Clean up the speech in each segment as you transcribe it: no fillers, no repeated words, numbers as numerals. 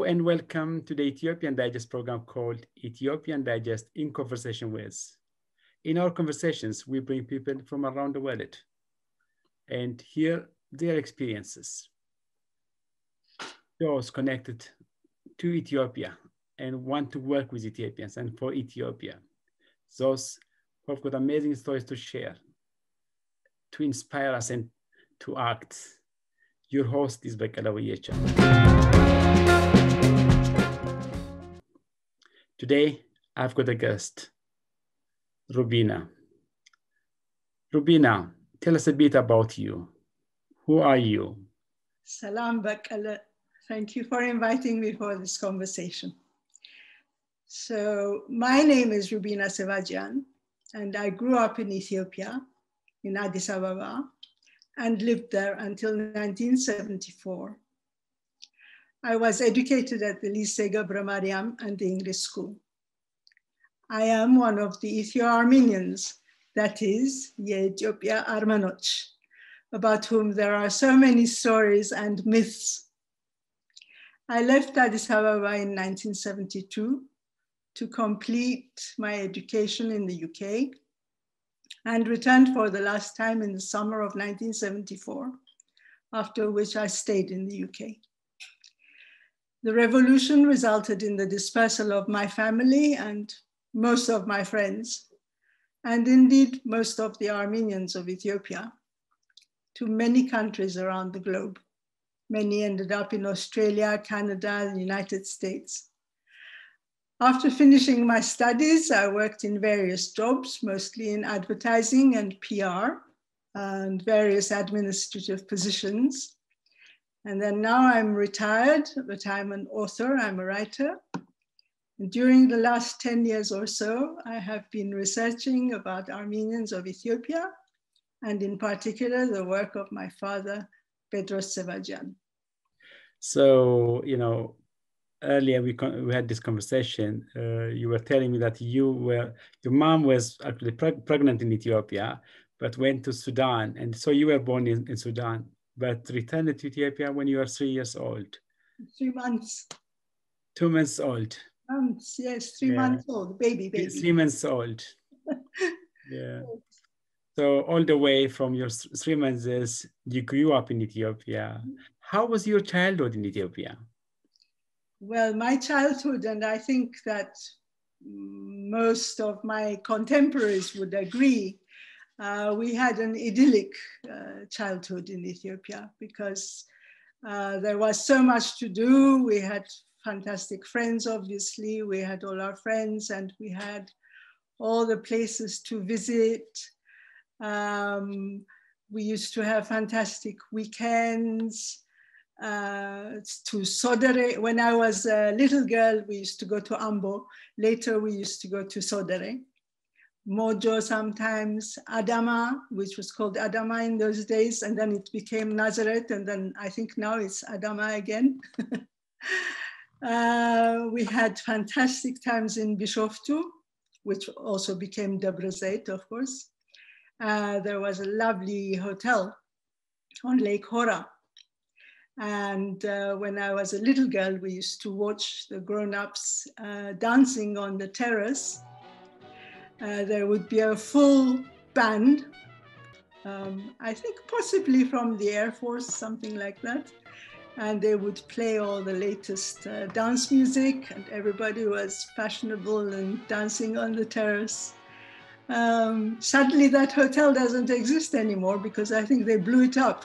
and welcome to the Ethiopian Digest program called Ethiopian Digest in Conversation With. In our conversations, we bring people from around the world and hear their experiences. Those connected to Ethiopia and want to work with Ethiopians and for Ethiopia. Those who have got amazing stories to share, to inspire us and to act. Your host is Bekele Oyecha. Today, I've got a guest, Rubina. Rubina, tell us a bit about you. Who are you? Salam Bekele. Thank you for inviting me for this conversation. So my name is Rubina Sevadjian, and I grew up in Ethiopia, in Addis Ababa, and lived there until 1974. I was educated at the Lycée Gebre Mariam and the English school. I am one of the Ethio-Armenians, that is, የኢትዮጵያ Armenoch, about whom there are so many stories and myths. I left Addis Ababa in 1972 to complete my education in the UK and returned for the last time in the summer of 1974, after which I stayed in the UK. The revolution resulted in the dispersal of my family and most of my friends, and indeed most of the Armenians of Ethiopia, to many countries around the globe. Many ended up in Australia, Canada, the United States. After finishing my studies, I worked in various jobs, mostly in advertising and PR, and various administrative positions. And then now I'm retired, but I'm an author, I'm a writer. And during the last 10 years or so, I have been researching about Armenians of Ethiopia, and in particular, the work of my father, Rubina Sevadjian. So, earlier we had this conversation. You were telling me that your mom was actually pregnant in Ethiopia, but went to Sudan. And so you were born in Sudan, but returned to Ethiopia when you were 3 years old. 3 months. 2 months old. Yes, 3 months old, baby. 3 months old. Yeah. So all the way from your 3 months, you grew up in Ethiopia. How was your childhood in Ethiopia? Well, my childhood, and I think that most of my contemporaries would agree, we had an idyllic childhood in Ethiopia because there was so much to do. We had fantastic friends, obviously. We had all our friends and we had all the places to visit. We used to have fantastic weekends. To Sodere. When I was a little girl, we used to go to Ambo. Later, we used to go to Sodere. Mojo sometimes, Adama, which was called Adama in those days, and then it became Nazareth, and then I think now it's Adama again. We had fantastic times in Bishoftu, which also became Debre Zeit, of course. There was a lovely hotel on Lake Hora. And when I was a little girl, we used to watch the grown-ups dancing on the terrace. There would be a full band, I think possibly from the Air Force, something like that. And they would play all the latest dance music, and everybody was fashionable and dancing on the terrace. Sadly, that hotel doesn't exist anymore because I think they blew it up.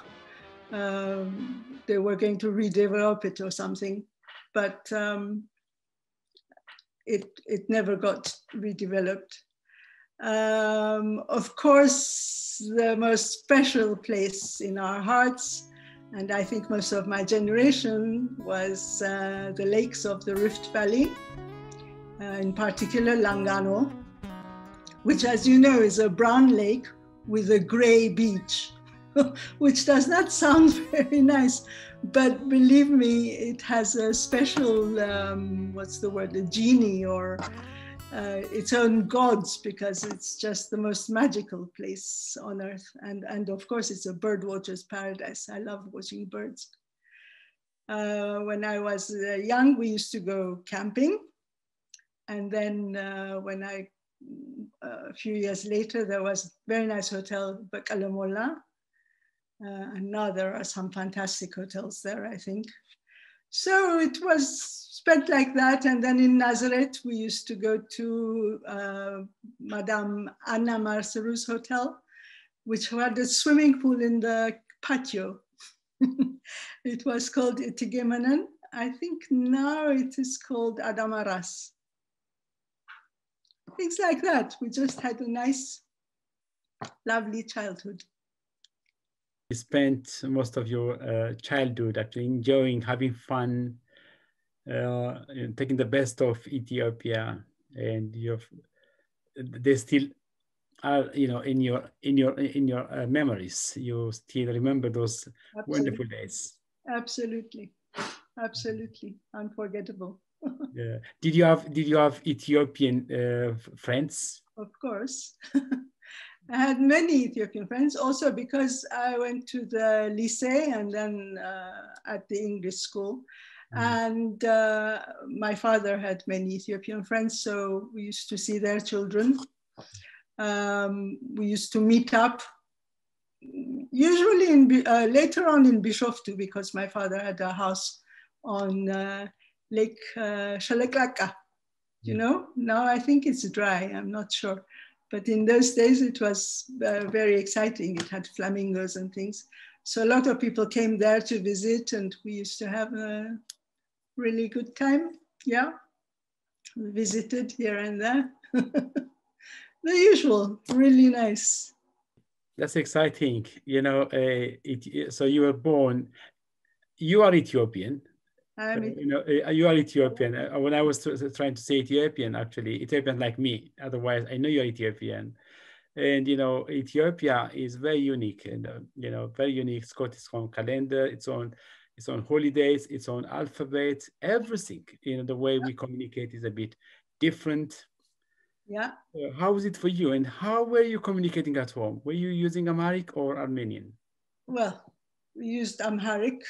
They were going to redevelop it or something, but it never got redeveloped. Of course, the most special place in our hearts, and I think most of my generation, was the lakes of the Rift Valley, in particular Langano, which, as you know, is a brown lake with a gray beach. Which does not sound very nice, but believe me, it has a special, a genie or its own gods, because it's just the most magical place on earth. And of course, it's a bird watcher's paradise. I love watching birds. When I was young, we used to go camping. And then a few years later, there was a very nice hotel, Bakalamola. And now there are some fantastic hotels there, I think. So it was spent like that. And then in Nazareth, we used to go to Madame Anna Marceru's hotel, which had a swimming pool in the patio. It was called Itigemanan. I think now it is called Adamaras. Things like that. We just had a nice, lovely childhood. You spent most of your childhood actually enjoying, having fun, taking the best of Ethiopia, and they still are, in your memories. You still remember those wonderful days. Absolutely, unforgettable. Yeah. Did you have Ethiopian friends? Of course. I had many Ethiopian friends also because I went to the lycée and then at the English school. And my father had many Ethiopian friends, so we used to see their children. We used to meet up, usually later on in Bishoftu, because my father had a house on Lake Shaleklaka. Now I think it's dry, I'm not sure. But in those days, it was very exciting. It had flamingos and things. So a lot of people came there to visit, and we used to have a really good time. Yeah, we visited here and there. The usual, really nice. That's exciting. So you were born, you are Ethiopian. You are Ethiopian. When I was trying to say Ethiopian, actually, Ethiopian like me. Otherwise, I know you're Ethiopian. And, Ethiopia is very unique and, very unique. It's got its own calendar, its own holidays, its own alphabet, everything. The way we communicate is a bit different. Yeah. How was it for you? And how were you communicating at home? Were you using Amharic or Armenian? Well, we used Amharic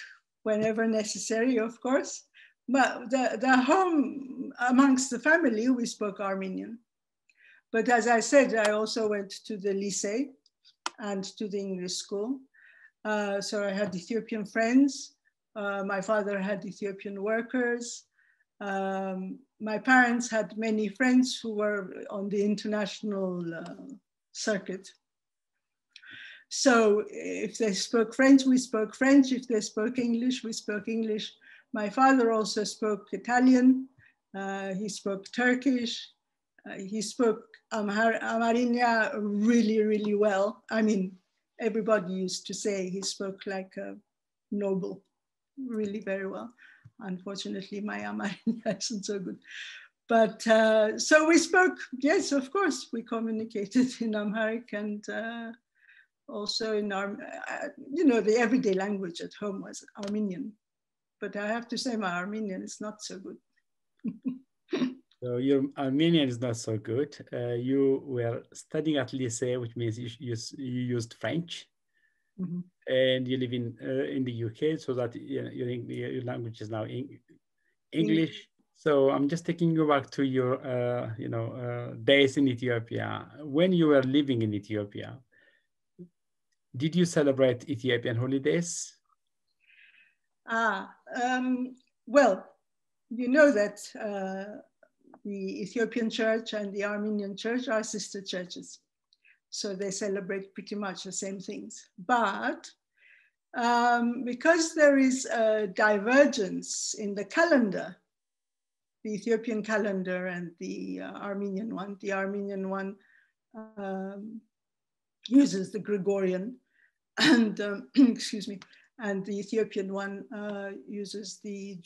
whenever necessary, of course. But the home amongst the family, we spoke Armenian. But as I said, I also went to the lycée and to the English school. So I had Ethiopian friends. My father had Ethiopian workers. My parents had many friends who were on the international circuit. So if they spoke French, we spoke French. If they spoke English, we spoke English. My father also spoke Italian. He spoke Turkish. He spoke Amharinia really, really well. I mean, everybody used to say he spoke like a noble, really very well. Unfortunately, my Amharinia isn't so good. But so we spoke, yes, of course, we communicated in Amharic and also in our, the everyday language at home was Armenian. But I have to say my Armenian is not so good. So your Armenian is not so good. You were studying at lycée, which means you used French. Mm-hmm. And you live in the UK, so that your language is now English. So I'm just taking you back to your days in Ethiopia. When you were living in Ethiopia, did you celebrate Ethiopian holidays? Well, you know that the Ethiopian church and the Armenian church are sister churches. So they celebrate pretty much the same things. But because there is a divergence in the calendar, the Ethiopian calendar and the Armenian one uses the Gregorian and, excuse me, and the Ethiopian one uses the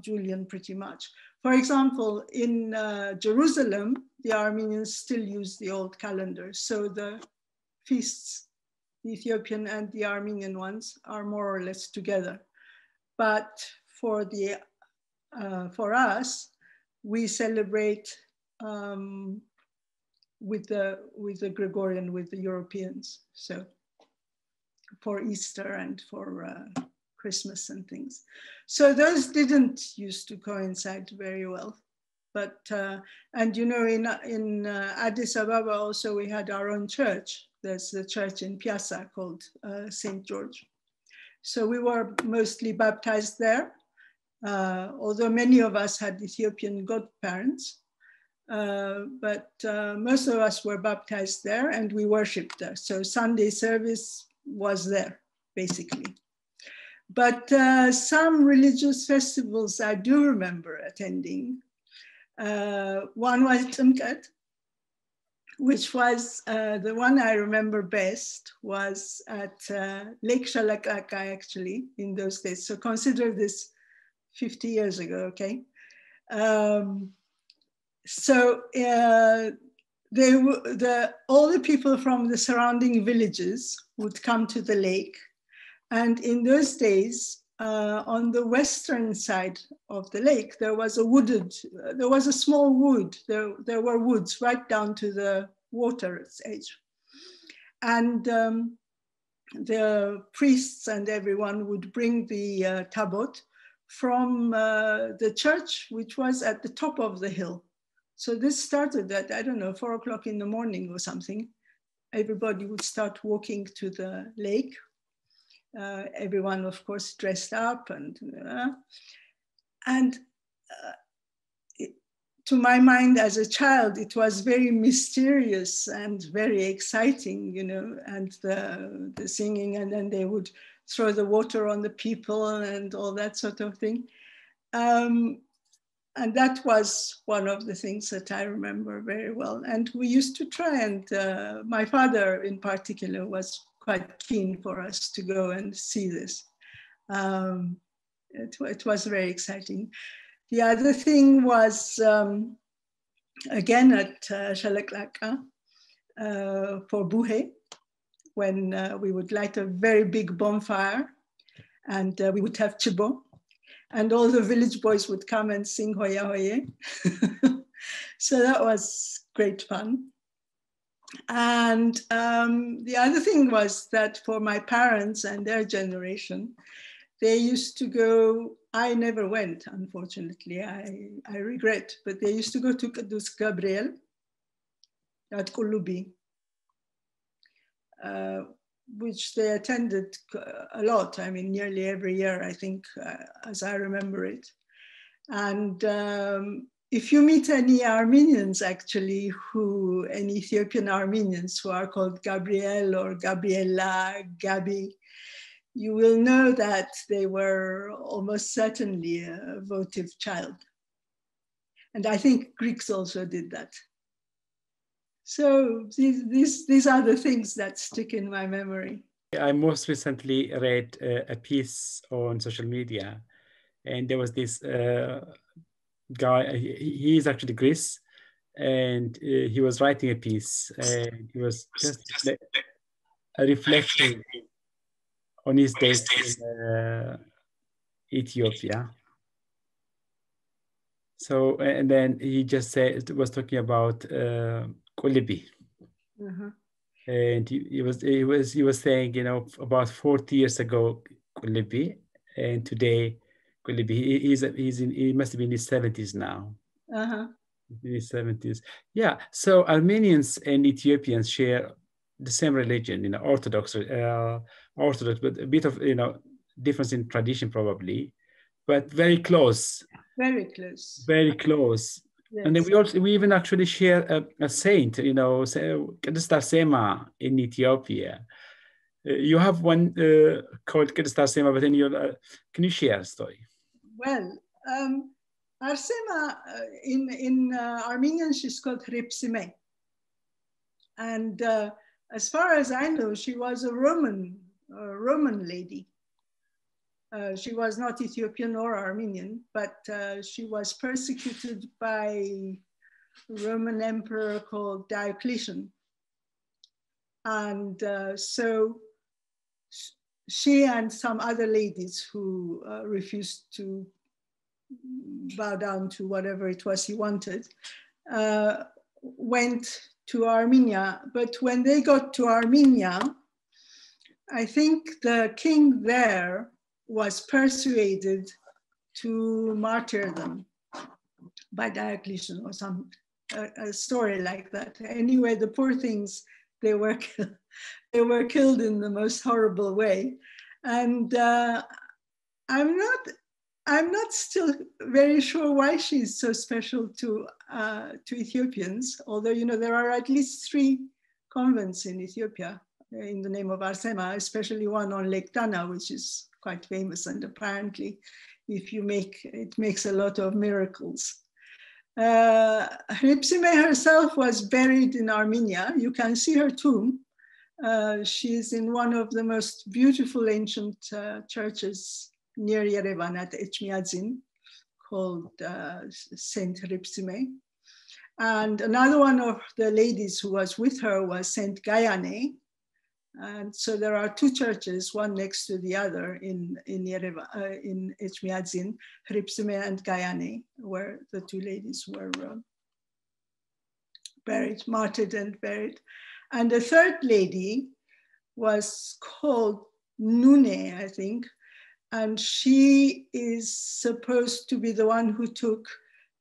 Julian pretty much. For example, in Jerusalem, the Armenians still use the old calendar. So the feasts, the Ethiopian and the Armenian ones, are more or less together. But for us, we celebrate with the Gregorian, with the Europeans. So for Easter and for Christmas and things. So those didn't used to coincide very well. But, and you know, in Addis Ababa also we had our own church. There's a church in Piazza called St. George. So we were mostly baptized there, although many of us had Ethiopian godparents. But most of us were baptized there and we worshiped there. So Sunday service was there, basically. But some religious festivals I do remember attending. One was Timkat, which was the one I remember best was at Lake Shalakaka, actually, in those days. So consider this 50 years ago, okay? So all the people from the surrounding villages would come to the lake. And in those days, on the western side of the lake, there was a small wood. There were woods right down to the water's edge. And the priests and everyone would bring the tabot from the church, which was at the top of the hill. So this started at, I don't know, 4 o'clock in the morning or something. Everybody would start walking to the lake. Everyone, of course, dressed up to my mind as a child, it was very mysterious and very exciting, you know, and the singing, and then they would throw the water on the people and all that sort of thing. And that was one of the things that I remember very well. And we used to try, and my father in particular was quite keen for us to go and see this. It was very exciting. The other thing was, again at Shalaklaka for Buhe, when we would light a very big bonfire and we would have chibo, and all the village boys would come and sing Hoya Hoye. So that was great fun. And the other thing was that for my parents and their generation, they used to go, I never went, unfortunately, I regret, but they used to go to Kadus Gabriel at Kulubi, which they attended a lot. I mean, nearly every year, I think, as I remember it. And if you meet any Armenians, actually, any Ethiopian Armenians who are called Gabriel or Gabriela, Gabi, you will know that they were almost certainly a votive child. And I think Greeks also did that. So these are the things that stick in my memory. I most recently read a piece on social media, and there was this guy, he is actually Greece, and he was writing a piece, and he was just reflecting on his days in Ethiopia. So, and then he just was talking about Kulibi. Uh-huh. And he was saying, you know, about 40 years ago, Kulibi, and today, Kulibi, he must be in his 70s now. Uh-huh. In his 70s. Yeah. So Armenians and Ethiopians share the same religion, you know, Orthodox, but a bit of, you know, difference in tradition probably, but very close. Very close. Very close. Yes. And then we even actually share a saint, you know, Kedist Arsema in Ethiopia. You have one called Kedist Arsema, but then can you share a story? Well, Arsema in Armenian, she's called Hripsime. And as far as I know, she was a Roman lady. She was not Ethiopian or Armenian, but she was persecuted by a Roman emperor called Diocletian. And so she and some other ladies who refused to bow down to whatever it was he wanted, went to Armenia. But when they got to Armenia, I think the king there was persuaded to martyr them by Diocletian or some a story like that. Anyway, the poor things, they were killed in the most horrible way. And I'm not still very sure why she's so special to Ethiopians, although, you know, there are at least 3 convents in Ethiopia in the name of Arsema, especially one on Lake Tana, which is quite famous, and apparently it makes a lot of miracles. Hripsime herself was buried in Armenia. You can see her tomb. She's in one of the most beautiful ancient churches near Yerevan at Etchmiadzin, called Saint Hripsime. And another one of the ladies who was with her was Saint Gayane. And so there are 2 churches, one next to the other in Yerevan, in Etchmiadzin, Hripsime and Gayane, where the 2 ladies were buried, martyred and buried. And the 3rd lady was called Nune, I think, and she is supposed to be the one who took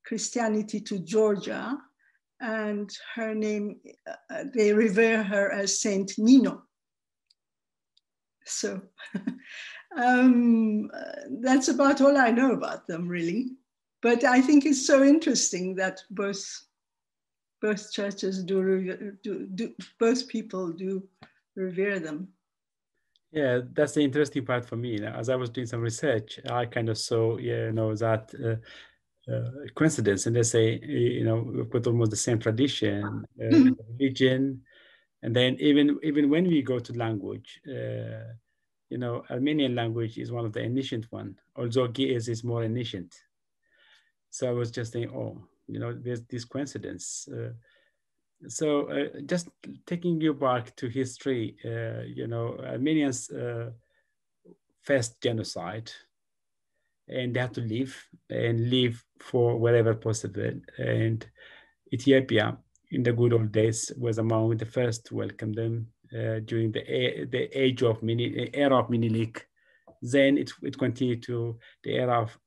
Christianity to Georgia, and her name, they revere her as Saint Nino. So that's about all I know about them, really. But I think it's so interesting that both churches both people do revere them. Yeah, that's the interesting part for me. As I was doing some research, I kind of saw, you know, that coincidence, and they say, you know, we've got almost the same tradition, religion, and then even when we go to language, you know, Armenian language is one of the ancient one, although Ge'ez is more ancient. So I was just saying, oh, you know, there's this coincidence. So just taking you back to history, you know, Armenians faced genocide, and they had to leave for wherever possible. And Ethiopia, in the good old days, was among the first to welcome them during the era of Minilik. Then it continued to the era of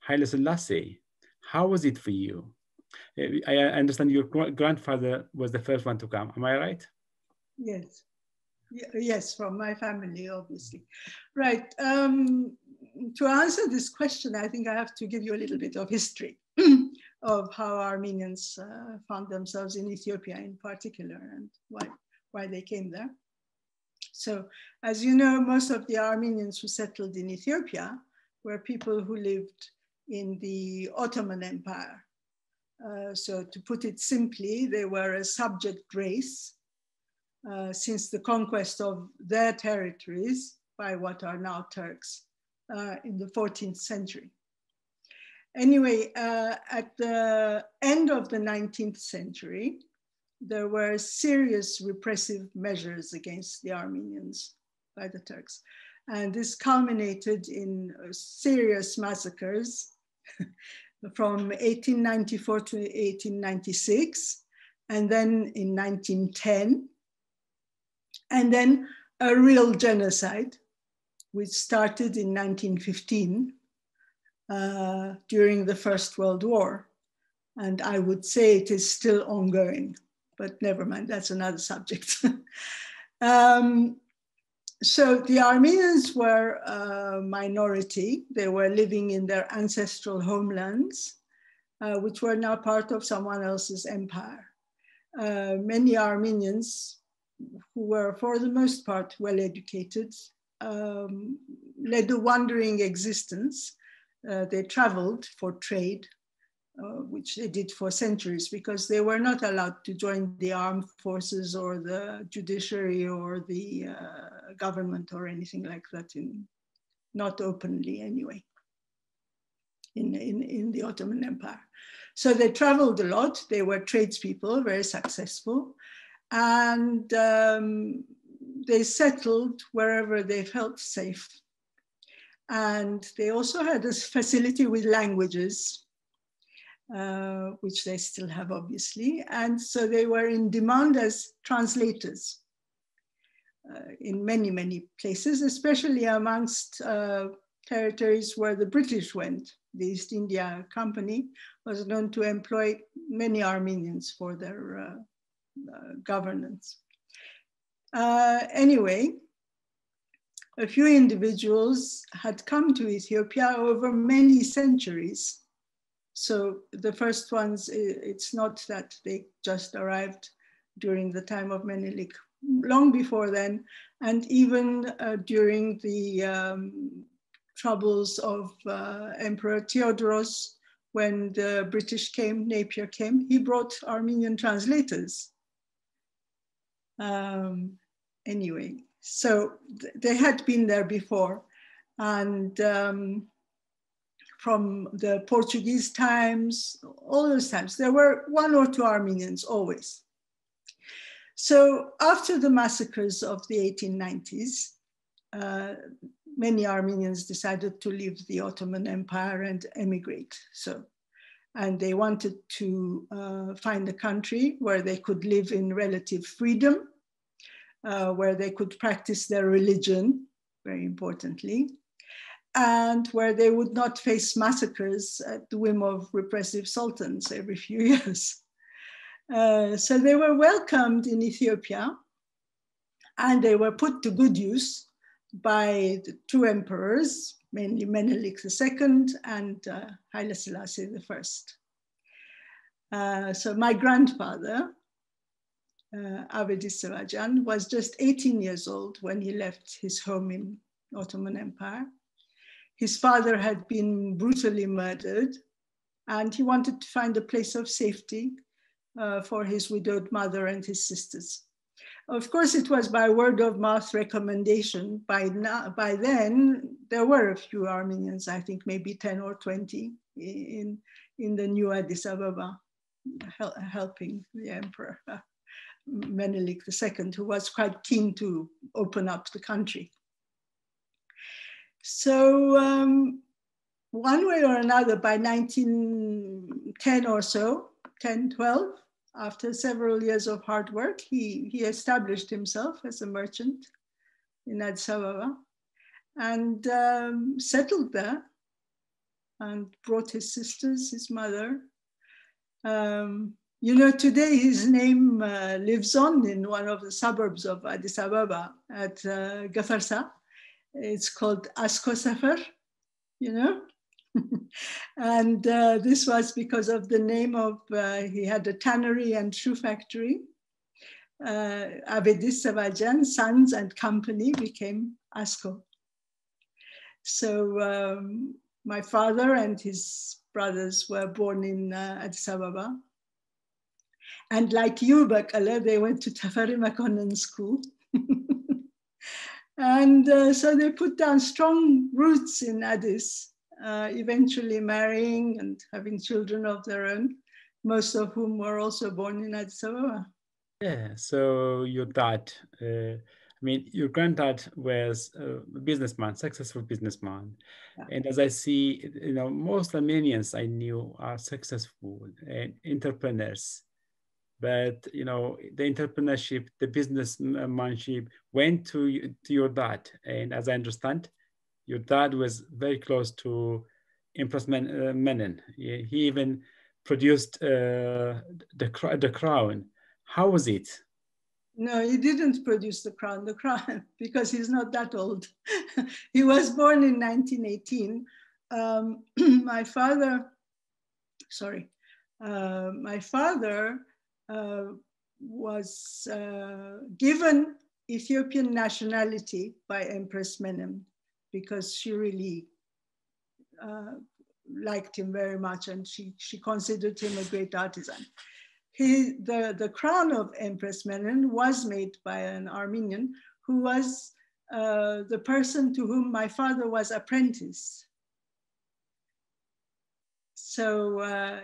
Haile Selassie. How was it for you? I understand your grandfather was the first one to come. Am I right? Yes. Yes, from my family, obviously. Right. To answer this question, I think I have to give you a little bit of history of how Armenians found themselves in Ethiopia in particular, and why they came there. So, as you know, most of the Armenians who settled in Ethiopia were people who lived in the Ottoman Empire. So to put it simply, they were a subject race since the conquest of their territories by what are now Turks in the 14th century. Anyway, at the end of the 19th century, there were serious repressive measures against the Armenians by the Turks. And this culminated in serious massacres from 1894 to 1896, and then in 1910, and then a real genocide, which started in 1915 during the First World War. And I would say it is still ongoing, but never mind, that's another subject. So the Armenians were a minority. They were living in their ancestral homelands, which were now part of someone else's empire. Many Armenians, who were for the most part well-educated, led a wandering existence. They traveled for trade, which they did for centuries, because they were not allowed to join the armed forces or the judiciary or the government or anything like that, not openly anyway, in the Ottoman Empire. So they traveled a lot. They were tradespeople, very successful, and they settled wherever they felt safe. And they also had this facility with languages, which they still have, obviously. And so they were in demand as translators. in many, many places, especially amongst territories where the British went. The East India Company was known to employ many Armenians for their governance. Anyway, a few individuals had come to Ethiopia over many centuries. So the first ones, it's not that they just arrived during the time of Menelik, long before then, and even during the troubles of Emperor Theodoros, when the British came, Napier came, he brought Armenian translators. Anyway, so they had been there before, and from the Portuguese times, all those times, there were one or two Armenians always. So after the massacres of the 1890s, many Armenians decided to leave the Ottoman Empire and emigrate. And they wanted to find a country where they could live in relative freedom, where they could practice their religion, very importantly, and where they would not face massacres at the whim of repressive sultans every few years. So they were welcomed in Ethiopia, and they were put to good use by the two emperors, mainly Menelik II and Haile Selassie I. So my grandfather, Vahe Sevadjian, was just 18 years old when he left his home in Ottoman Empire. His father had been brutally murdered, and he wanted to find a place of safety for his widowed mother and his sisters. Of course, it was by word of mouth recommendation. By then, there were a few Armenians, I think maybe 10 or 20 in the new Addis Ababa, helping the emperor, Menelik II, who was quite keen to open up the country. So one way or another, by 1910 or so, 10, 12, after several years of hard work, he established himself as a merchant in Addis Ababa and settled there and brought his sisters, his mother. You know, today his name lives on in one of the suburbs of Addis Ababa at Gafarsa. It's called Asko Sefer, you know. And this was because of the name of, he had a tannery and shoe factory. Vahe Sevadjian, Sons and Company became Asko. So my father and his brothers were born in Addis Ababa. And like you, Bakale, they went to Tafari Makonnen School. And so they put down strong roots in Addis, eventually marrying and having children of their own, most of whom were also born in Addis Ababa. Yeah, so your dad, your granddad was a businessman, successful businessman. Yeah. And as I see, you know, most Armenians I knew are successful and entrepreneurs. But, you know, the entrepreneurship, the businessmanship went to your dad. And as I understand, your dad was very close to Empress Menen. He even produced the crown. How was it? No, he didn't produce the crown, because he's not that old. He was born in 1918. My father was given Ethiopian nationality by Empress Menem because she really liked him very much, and she considered him a great artisan. The crown of Empress Menem was made by an Armenian who was the person to whom my father was apprentice. So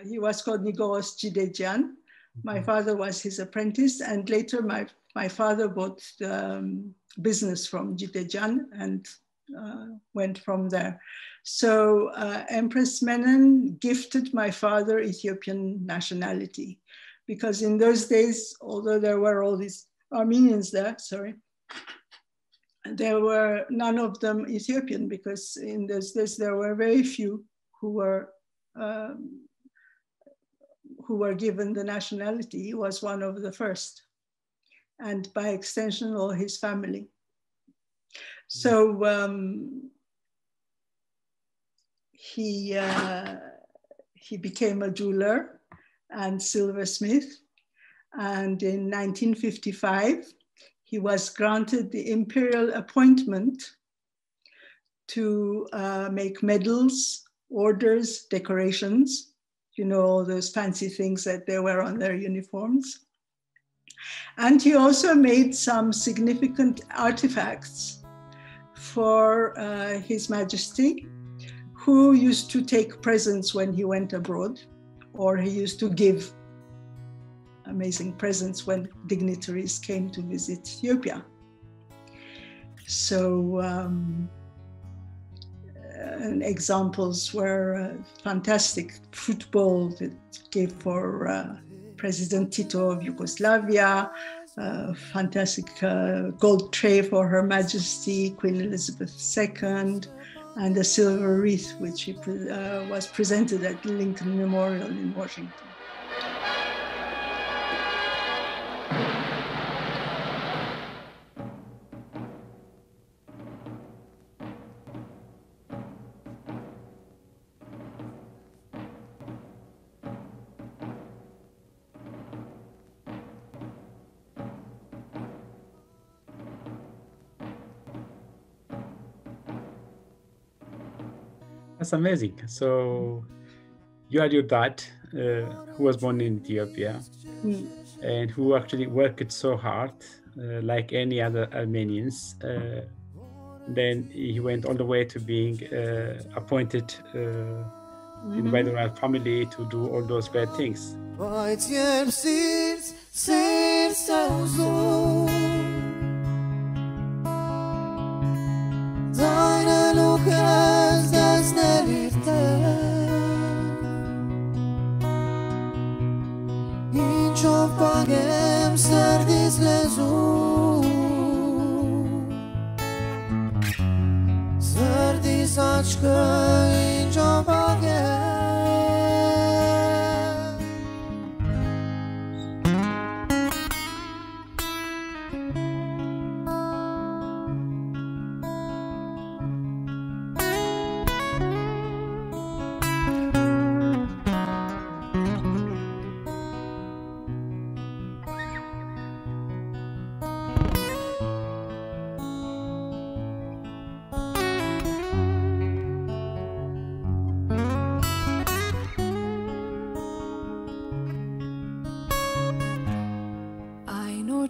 he was called Nigoros Jidejian. My father was his apprentice, and later my father bought the business from Jidejian and went from there. So Empress Menen gifted my father Ethiopian nationality, because in those days, although there were all these Armenians there, there were none of them Ethiopian, because in those days there were very few who were given the nationality. He was one of the first, and by extension, all his family. So he became a jeweler and silversmith, and in 1955, he was granted the imperial appointment to make medals, orders, decorations, you know, all those fancy things that they wear on their uniforms. And he also made some significant artifacts for His Majesty, who used to take presents when he went abroad, or he used to give amazing presents when dignitaries came to visit Ethiopia. So examples were fantastic football that gave for President Tito of Yugoslavia, fantastic gold tray for Her Majesty Queen Elizabeth II, and a silver wreath which was presented at Lincoln Memorial in Washington. That's amazing. So you had your dad who was born in Ethiopia and who actually worked so hard like any other Armenians. Then he went all the way to being appointed by the royal family to do all those great things.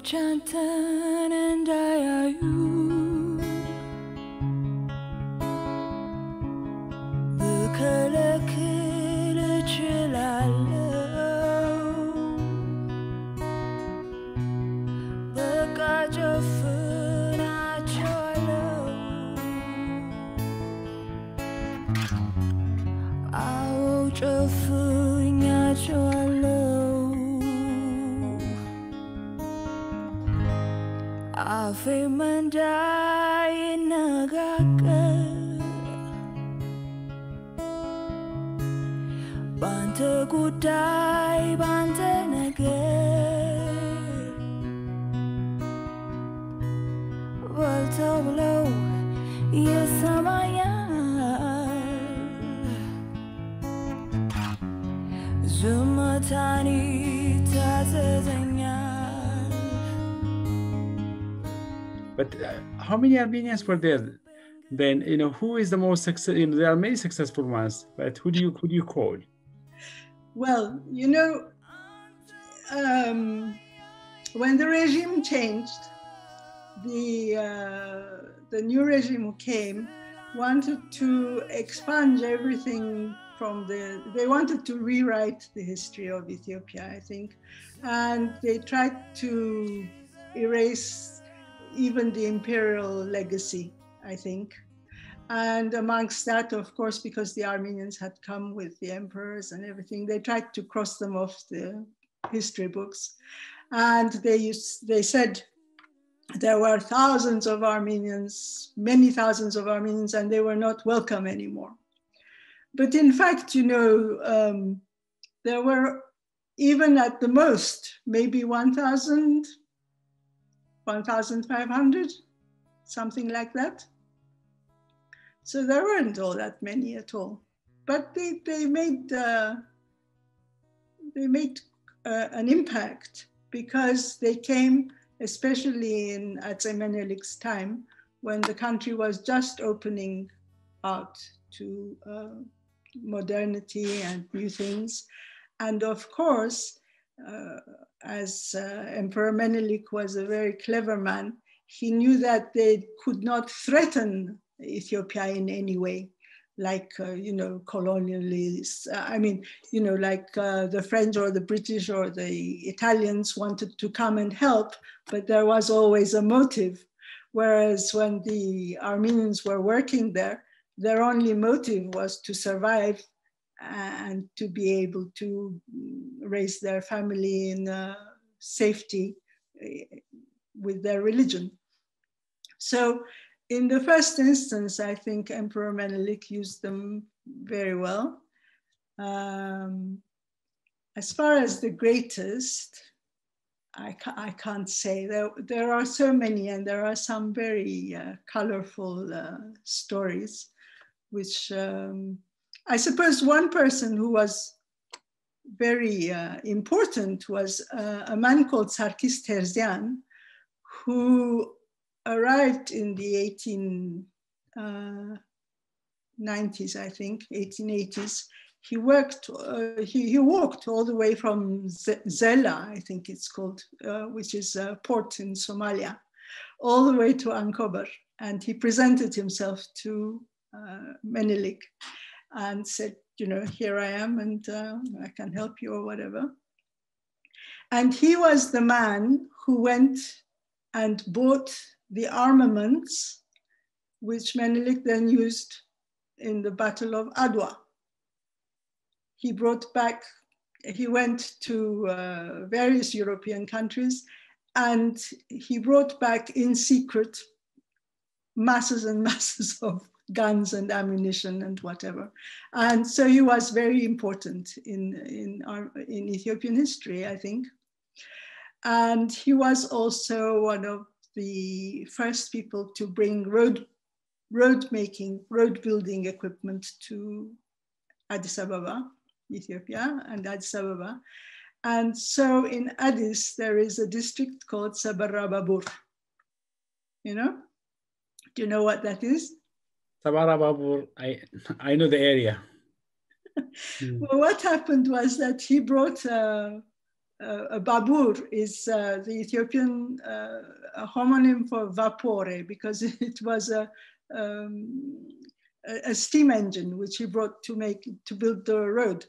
Chantan and Ayayu Bukalakil Chilalo Bakajafuna Cholo Aojafunya Cholo Afe mandai nagaka Bante gudai bante nagar Valtablo yesamaya Zumatani tazazanya. But how many Armenians were there? Then, you know, who is the most successful? You know, there are many successful ones, but who do you call? Well, you know, when the regime changed, the new regime who came wanted to expunge everything from they wanted to rewrite the history of Ethiopia, I think, and they tried to erase even the imperial legacy, I think. And amongst that, of course, because the Armenians had come with the emperors and everything, they tried to cross them off the history books. And they said there were thousands of Armenians, many thousands of Armenians, and they were not welcome anymore. But in fact, you know, there were even at the most, maybe 1,000, 1,500, something like that. So there weren't all that many at all. But they made an impact because they came, especially in Atse Menelik's time, when the country was just opening out to modernity and new things. And of course, as Emperor Menelik was a very clever man, he knew that they could not threaten Ethiopia in any way, like, you know, colonialists. I mean, you know, like the French or the British or the Italians wanted to come and help, but there was always a motive. Whereas when the Armenians were working there, their only motive was to survive and to be able to raise their family in safety with their religion. So in the first instance, I think Emperor Menelik used them very well. As far as the greatest, I can't say. There are so many, and there are some very colorful stories, which I suppose one person who was very important was a man called Sarkis Terzian, who arrived in the 1890s, I think, 1880s. He walked all the way from Zela, I think it's called, which is a port in Somalia, all the way to Ankober. And he presented himself to Menelik and said, you know, here I am and I can help you or whatever. And he was the man who went and bought the armaments which Menelik then used in the Battle of Adwa. He brought back, he went to various European countries and he brought back in secret masses and masses of guns and ammunition and whatever. And so he was very important in Ethiopian history, I think. And he was also one of the first people to bring road building equipment to Addis Ababa, Ethiopia, and Addis Ababa. And so in Addis, there is a district called Sabara Babur. You know? Do you know what that is? Sabara Babur, I know the area. Well, what happened was that he brought a babur, is the Ethiopian homonym for vapore, because it was a steam engine which he brought to build the road.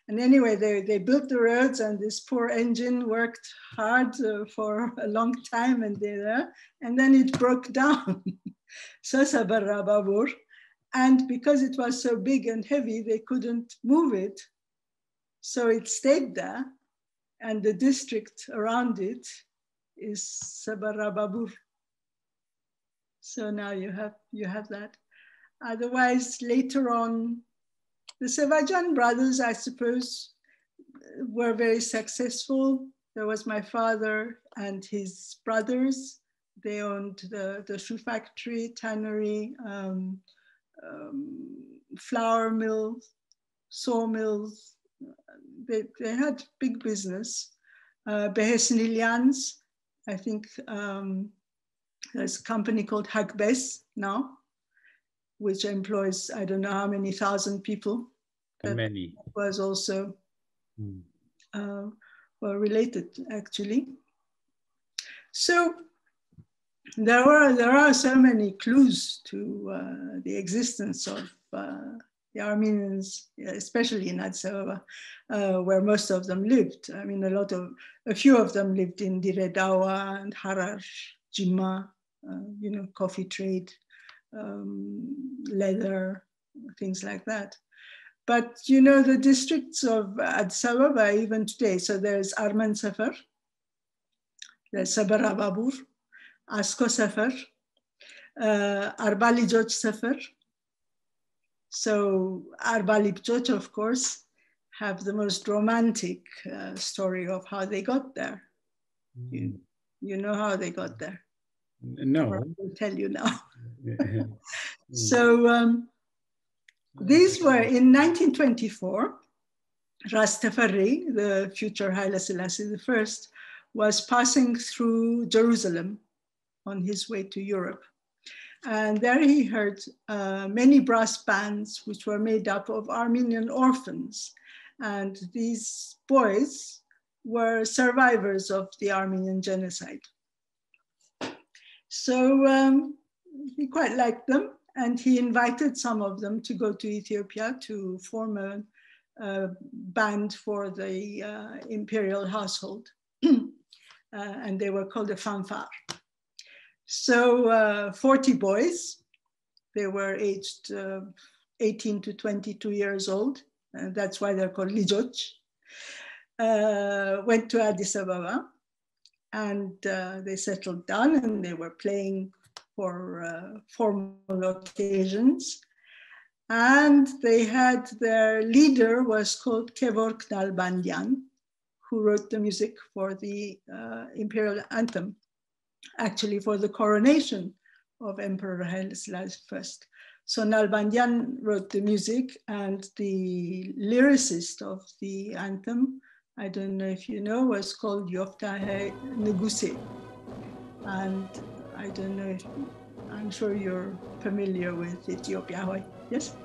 And anyway, they built the roads, and this poor engine worked hard for a long time, and then it broke down. So Sabara Babur. And because it was so big and heavy, they couldn't move it. So it stayed there. And the district around it is Sabara Babur. So now you have that. Otherwise, later on, the Sevadjian brothers, I suppose, were very successful. There was my father and his brothers. They owned the shoe factory, tannery, flour mills, sawmills. They had big business. Vahe Tilbian, I think there's a company called Hagbes now, which employs, I don't know how many thousand people. That many. Was also well related, actually. So there are so many clues to the existence of the Armenians, especially in Addis Ababa, where most of them lived. I mean, a few of them lived in Dire Dawa and Harar, Jimma, you know, coffee trade, leather, things like that. But, you know, the districts of Addis Ababa, even today, so there's Armen Sefer, there's Sabara Babur, Asko Sefer, Arba Lijoch Sefer. So Arba Lijoch, of course, have the most romantic story of how they got there. You know how they got there? No. Or I will tell you now. So these were in 1924. Ras Teferi, the future Haile Selassie I, was passing through Jerusalem on his way to Europe. And there he heard many brass bands, which were made up of Armenian orphans. And these boys were survivors of the Armenian genocide. So he quite liked them, and he invited some of them to go to Ethiopia to form a band for the imperial household. And they were called a fanfare. So 40 boys, they were aged 18 to 22 years old. That's why they're called Lijoch. Went to Addis Ababa, and they settled down, and they were playing for formal occasions. And they had, their leader was called Kevork Nalbandian, who wrote the music for the imperial anthem, actually for the coronation of Emperor Haile Selassie I. So Nalbandian wrote the music, and the lyricist of the anthem, I don't know if you know, was called Yoftahe Neguse. And I don't know if, I'm sure you're familiar with Ethiopia, yes?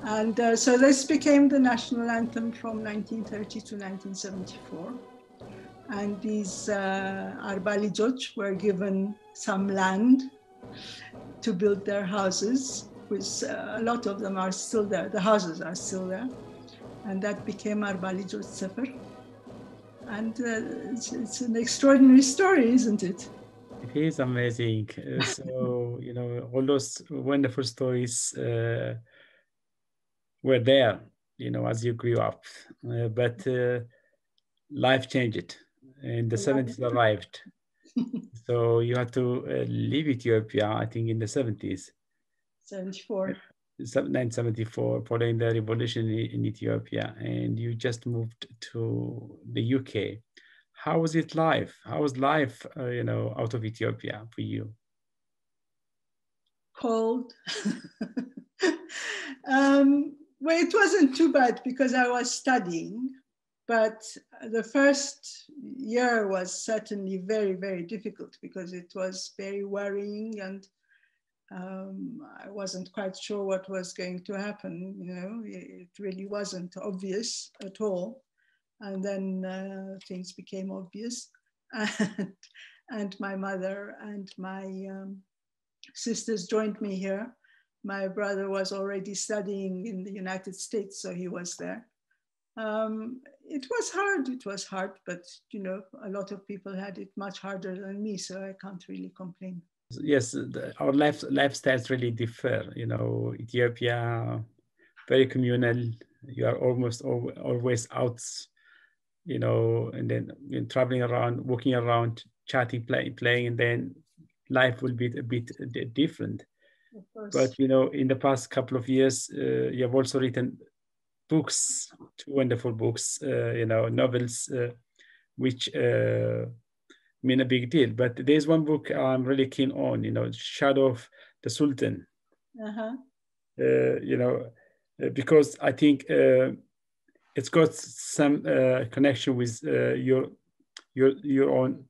And so this became the national anthem from 1930 to 1974. And these Arba Lijoch were given some land to build their houses, which a lot of them are still there. The houses are still there. And that became Arba Lijoch Sefer. And it's an extraordinary story, isn't it? It is amazing. So, you know, all those wonderful stories were there, you know, as you grew up. But life changed, and the 70s arrived. So you had to leave Ethiopia, I think, in the 70s. 74. 1974, following the revolution in Ethiopia, and you just moved to the UK. How was it life? How was life, you know, out of Ethiopia for you? Cold. Well, it wasn't too bad because I was studying, but the first year was certainly very, very difficult because it was very worrying, and I wasn't quite sure what was going to happen. You know, it really wasn't obvious at all. And then things became obvious. And my mother and my sisters joined me here. My brother was already studying in the United States, so he was there. It was hard, but you know, a lot of people had it much harder than me, so I can't really complain. Yes, our lifestyles really differ. You know, Ethiopia, very communal. You are almost always out, you know, and then you're traveling around, walking around, chatting, playing, and then life will be a bit different. But, you know, in the past couple of years, you have also written books, two wonderful books, you know, novels, which mean a big deal. But there's one book I'm really keen on, you know, Shadow of the Sultan. You know, because I think it's got some connection with your own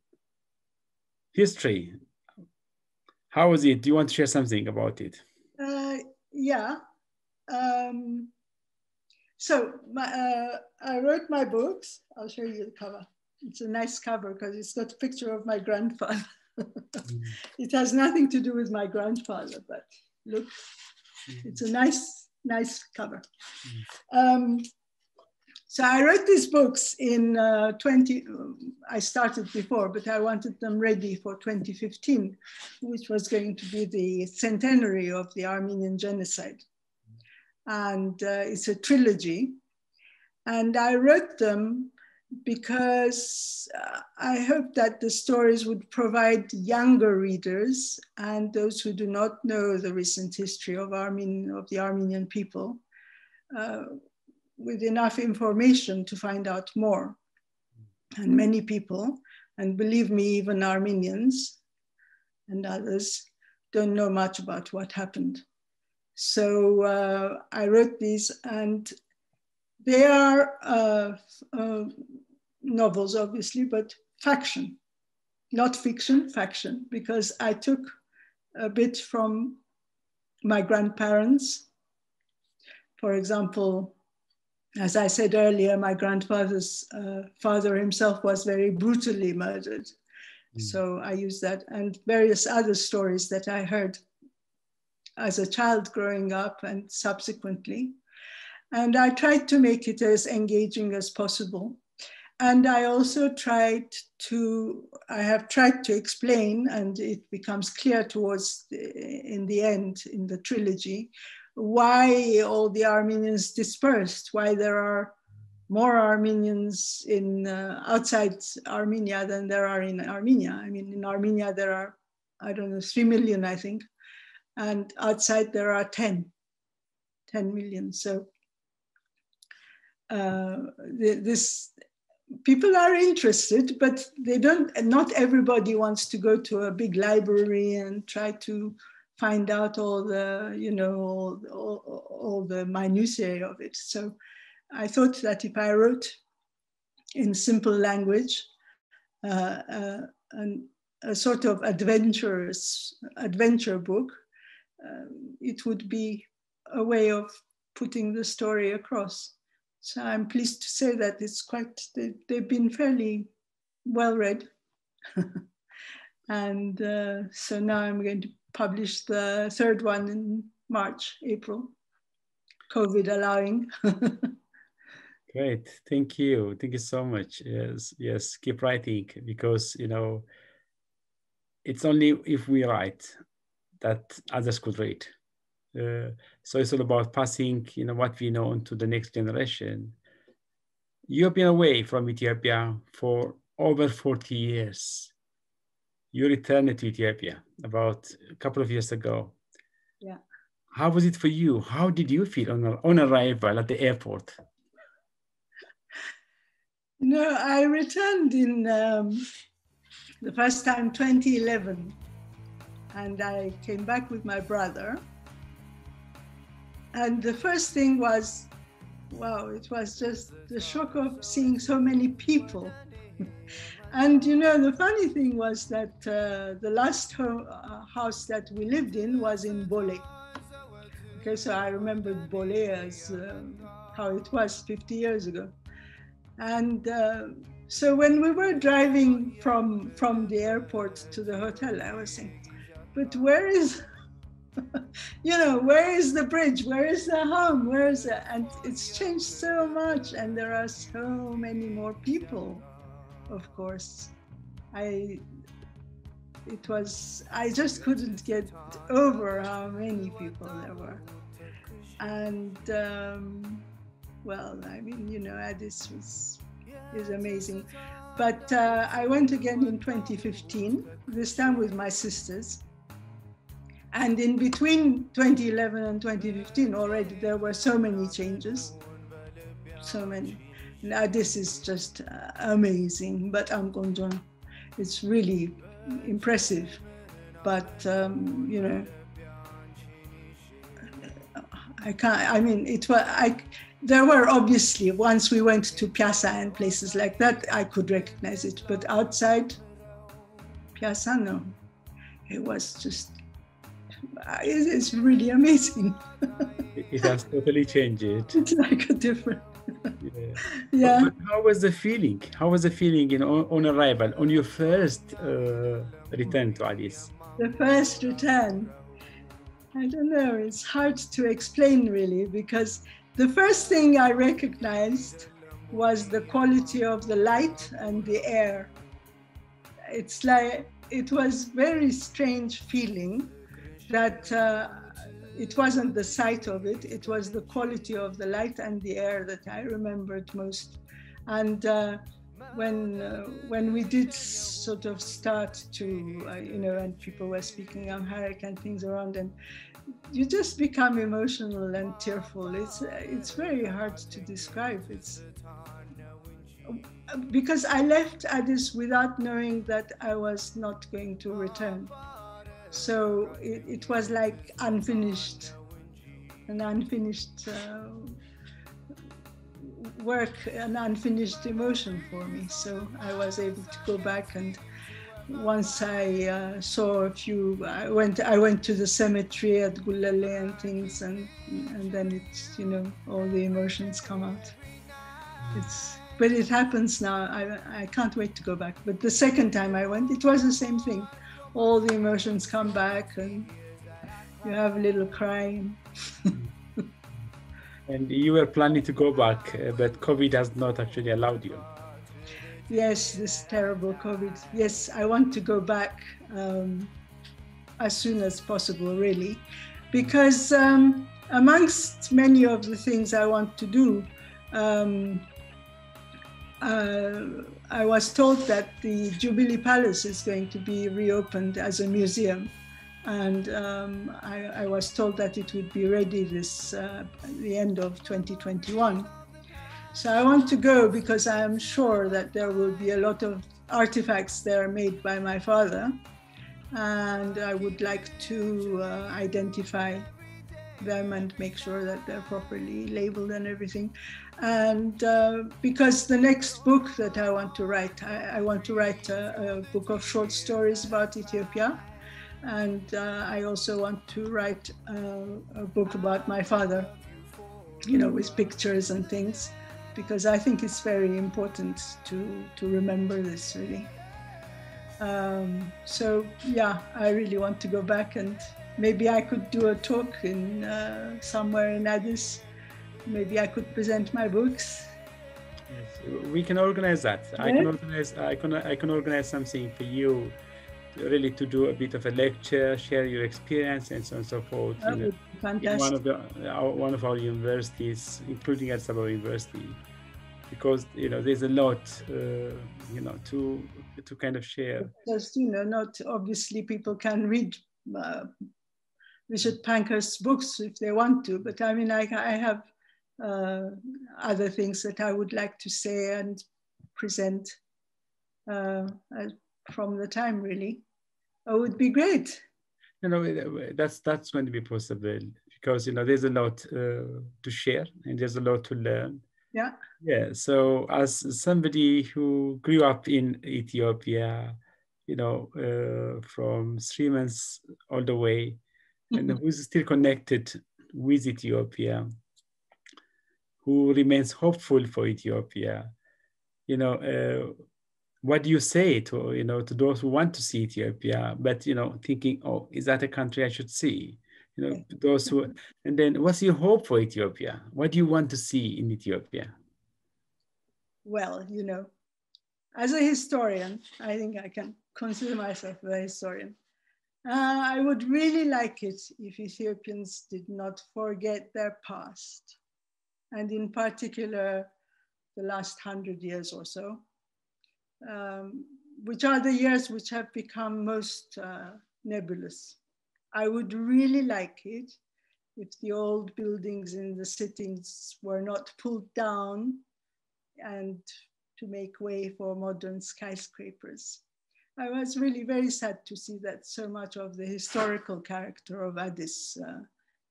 history. How was it? Do you want to share something about it? Yeah. So I wrote my books. I'll show you the cover. It's a nice cover because it's got a picture of my grandfather. It has nothing to do with my grandfather, but look, it's a nice cover. So I wrote these books in I started before, but I wanted them ready for 2015, which was going to be the centenary of the Armenian genocide. And it's a trilogy. And I wrote them because I hope that the stories would provide younger readers and those who do not know the recent history of the Armenian people with enough information to find out more. And many people, and believe me, even Armenians and others, don't know much about what happened. So I wrote these, and they are novels, obviously, but faction, not fiction, faction, because I took a bit from my grandparents. For example, as I said earlier, my grandfather's father himself was very brutally murdered. So I used that, and various other stories that I heard as a child growing up and subsequently. And I tried to make it as engaging as possible. And I also I have tried to explain, and it becomes clear in the end, in the trilogy, why all the Armenians dispersed, why there are more Armenians outside Armenia than there are in Armenia. I mean, in Armenia, there are, 3 million, I think. And outside there are 10 million. So people are interested, but not everybody wants to go to a big library and try to find out all the, all the minutiae of it. So I thought that if I wrote in simple language, a sort of adventure book, it would be a way of putting the story across. So I'm pleased to say that they've been fairly well read. And so now I'm going to publish the third one in April, COVID allowing. Great, thank you so much. Yes, keep writing, because it's only if we write that others could read. So it's all about passing, what we know on to the next generation. You've been away from Ethiopia for over 40 years. You returned to Ethiopia about a couple of years ago. Yeah. How was it for you? How did you feel on arrival at the airport? I returned in the first time 2011, and I came back with my brother. And the first thing was, wow, it was just the shock of seeing so many people. And the funny thing was that the last house that we lived in was in Bole. Okay, so I remembered Bole as how it was 50 years ago. And so when we were driving from the airport to the hotel, I was saying, but where is, where is the bridge? Where is the home? Where is it? And it's changed so much, and there are so many more people, of course. I just couldn't get over how many people there were. And Addis is amazing. But I went again in 2015, this time with my sisters. And in between 2011 and 2015, already there were so many changes, so many. Now this is just amazing, but it's really impressive. But, there were obviously, once we went to Piazza and places like that, I could recognize it, but outside Piazza, no. It was just, it's really amazing. It has totally changed. It's like a different. Yeah. But how was the feeling? How was the feeling on arrival, on your first return to Addis? The first return, I don't know, it's hard to explain really, because the first thing I recognized was the quality of the light and the air. It's like, it was very strange feeling that it wasn't the sight of it, it was the quality of the light and the air that I remembered most. And when we did sort of start to, and people were speaking Amharic and things around, and you just become emotional and tearful. It's very hard to describe. It's because I left Addis without knowing that I was not going to return. So it was like an unfinished work, an unfinished emotion for me. So I was able to go back, and once I saw a few, I went to the cemetery at Gulale and things, and then it's, all the emotions come out. But it happens now. I can't wait to go back. But the second time I went, it was the same thing. All the emotions come back, and you have a little crying. And you were planning to go back, but COVID has not actually allowed you. Yes, this terrible COVID. Yes, I want to go back as soon as possible, really, because amongst many of the things I want to do, I was told that the Jubilee Palace is going to be reopened as a museum, and I was told that it would be ready the end of 2021. So I want to go because I am sure that there will be a lot of artifacts there made by my father, and I would like to identify them and make sure that they're properly labeled and everything. And because the next book that I want to write, I want to write a book of short stories about Ethiopia. And I also want to write a book about my father, with pictures and things, because I think it's very important to remember this, really. So yeah, I really want to go back, and maybe I could do a talk in somewhere in Addis. Maybe I could present my books. Yes, we can organize that. Yes. I can organize something for you, really, to do a bit of a lecture, share your experience, and so on and so forth. That would be fantastic. In one of our universities, including at Sabah University, because there's a lot, to kind of share. Just not obviously people can read Richard Pankhurst's books if they want to, but I mean, I have other things that I would like to say and present from the time, really. It would be great. That's going to be possible because there's a lot to share and there's a lot to learn. Yeah. Yeah. So as somebody who grew up in Ethiopia, from 3 months all the way, and who's still connected with Ethiopia, who remains hopeful for Ethiopia, what do you say to those who want to see Ethiopia, but thinking, oh, is that a country I should see? Those who, and then what's your hope for Ethiopia? What do you want to see in Ethiopia? Well, as a historian, I think I can consider myself a historian. I would really like it if Ethiopians did not forget their past, and in particular, the last 100 years or so, which are the years which have become most nebulous. I would really like it if the old buildings in the cities were not pulled down and to make way for modern skyscrapers. I was really very sad to see that so much of the historical character of Addis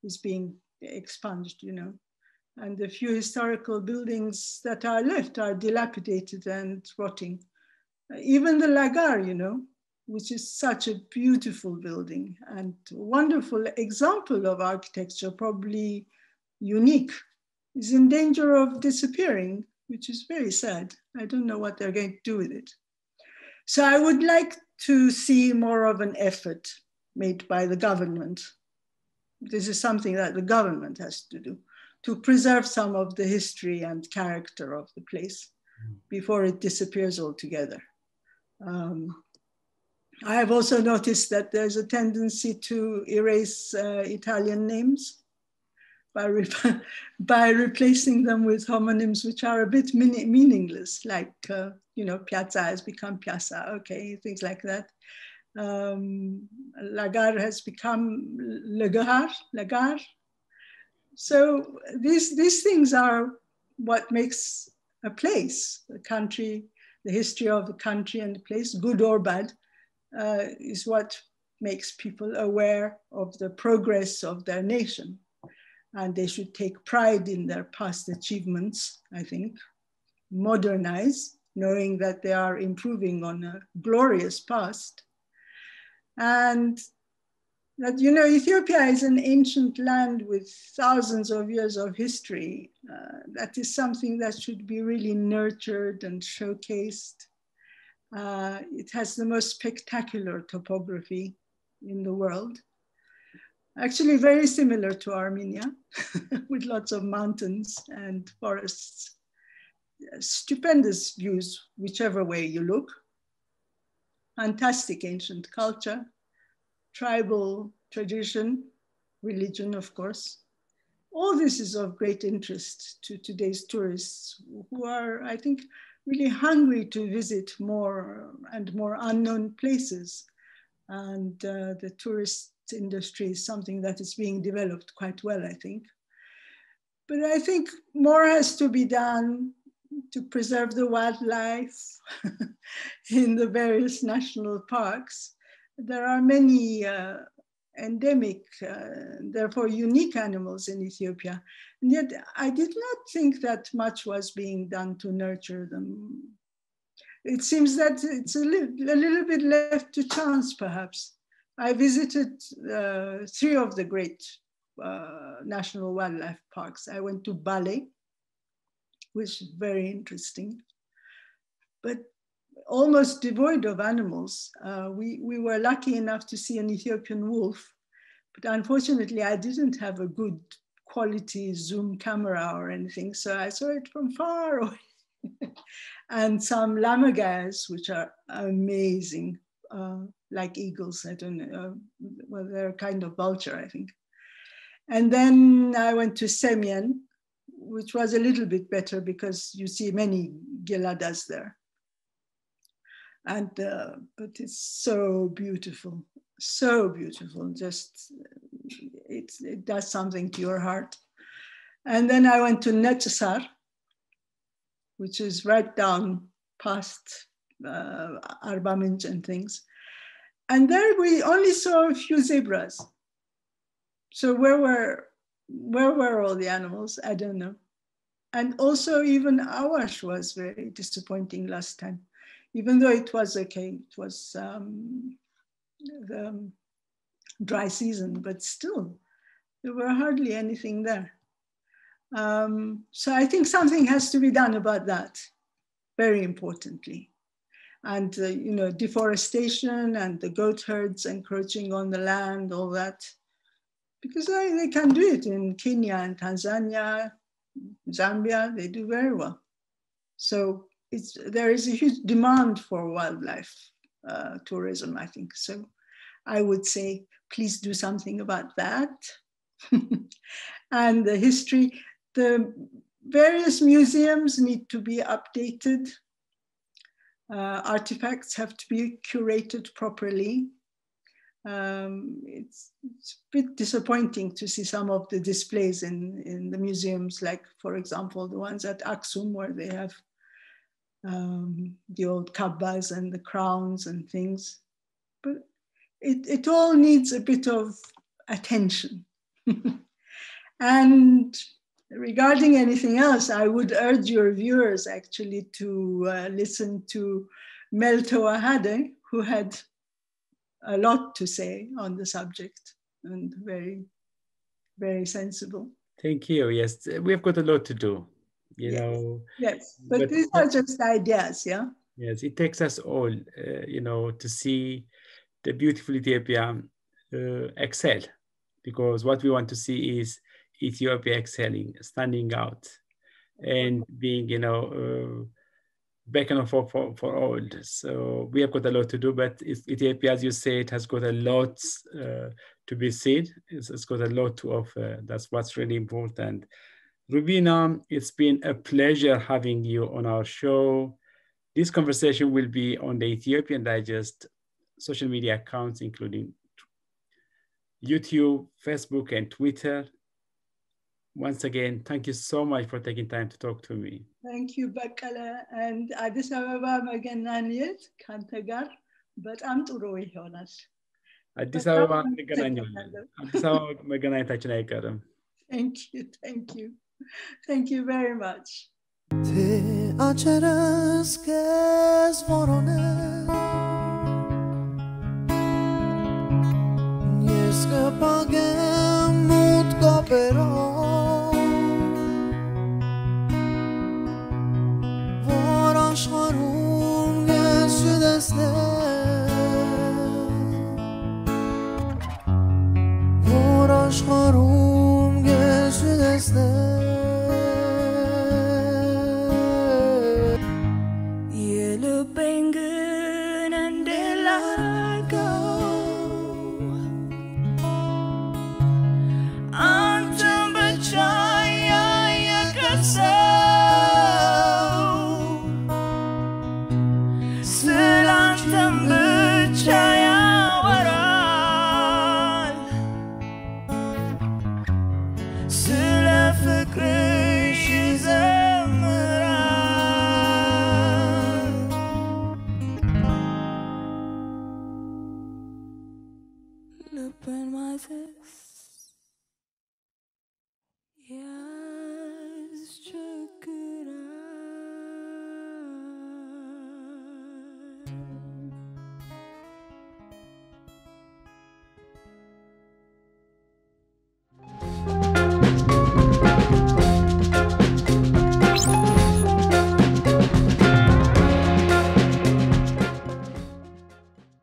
is being expunged, and the few historical buildings that are left are dilapidated and rotting. Even the Lagar, which is such a beautiful building and wonderful example of architecture, probably unique, is in danger of disappearing, which is very sad. I don't know what they're going to do with it. So I would like to see more of an effort made by the government. This is something that the government has to do, to preserve some of the history and character of the place before it disappears altogether. I have also noticed that there's a tendency to erase Italian names. by replacing them with homonyms which are a bit meaningless, like, piazza has become piazza, okay, things like that. Lagar has become lagar. So these things are what makes a place, a country, the history of the country and the place, good or bad, is what makes people aware of the progress of their nation. And they should take pride in their past achievements, I think, modernize, knowing that they are improving on a glorious past. And that, Ethiopia is an ancient land with thousands of years of history. That is something that should be really nurtured and showcased. It has the most spectacular topography in the world. Actually very similar to Armenia, with lots of mountains and forests. Stupendous views, whichever way you look. Fantastic ancient culture, tribal tradition, religion, of course. All this is of great interest to today's tourists who are, I think, really hungry to visit more and more unknown places. And the tourist industry is something that is being developed quite well, I think. But I think more has to be done to preserve the wildlife in the various national parks. There are many endemic, therefore unique animals in Ethiopia. And yet I did not think that much was being done to nurture them. It seems that it's a little bit left to chance, perhaps. I visited 3 of the great national wildlife parks. I went to Bale, which is very interesting, but almost devoid of animals. We were lucky enough to see an Ethiopian wolf, but unfortunately I didn't have a good quality zoom camera or anything, so I saw it from far away. And some lammergeiers, which are amazing, like eagles, I don't know, well, they're a kind of vulture, I think. And then I went to Semien, which was a little bit better because you see many geladas there. And, but it's so beautiful, just, it does something to your heart. And then I went to Netesar, which is right down past Arba Minch and things. And there we only saw a few zebras. So where were all the animals? I don't know. And also even Awash was very disappointing last time, even though it was okay. It was the dry season, but still there were hardly anything there. So I think something has to be done about that, very importantly. And deforestation and the goat herds encroaching on the land, all that. Because they can do it in Kenya and Tanzania, Zambia, they do very well. So there is a huge demand for wildlife tourism, I think. So I would say, please do something about that. And the history, the various museums need to be updated. Artifacts have to be curated properly. It's a bit disappointing to see some of the displays in the museums, like, for example, the ones at Aksum, where they have the old kabbas and the crowns and things. But it all needs a bit of attention. And regarding anything else, I would urge your viewers actually to listen to Melto Ahade, who had a lot to say on the subject and very, very sensible. Thank you. Yes, we've got a lot to do, you know. Yes, but these are just ideas, yeah? Yes, it takes us all, to see the beautiful Ethiopia excel, because what we want to see is Ethiopia excelling, standing out, and being, beacon for all. So we have got a lot to do, but Ethiopia, as you say, it has got a lot to be seen. It's got a lot to offer. That's what's really important. Rubina, it's been a pleasure having you on our show. This conversation will be on the Ethiopian Digest social media accounts, including YouTube, Facebook, and Twitter. Once again, thank you so much for taking time to talk to me. Thank you, Bakala, and Addis Ababa Magananyet, Kantagar, but I'm to Roy Jonas. Addis Ababa Magananyet. Thank you, thank you. Thank you very much. Acheres kes vorone Yeska page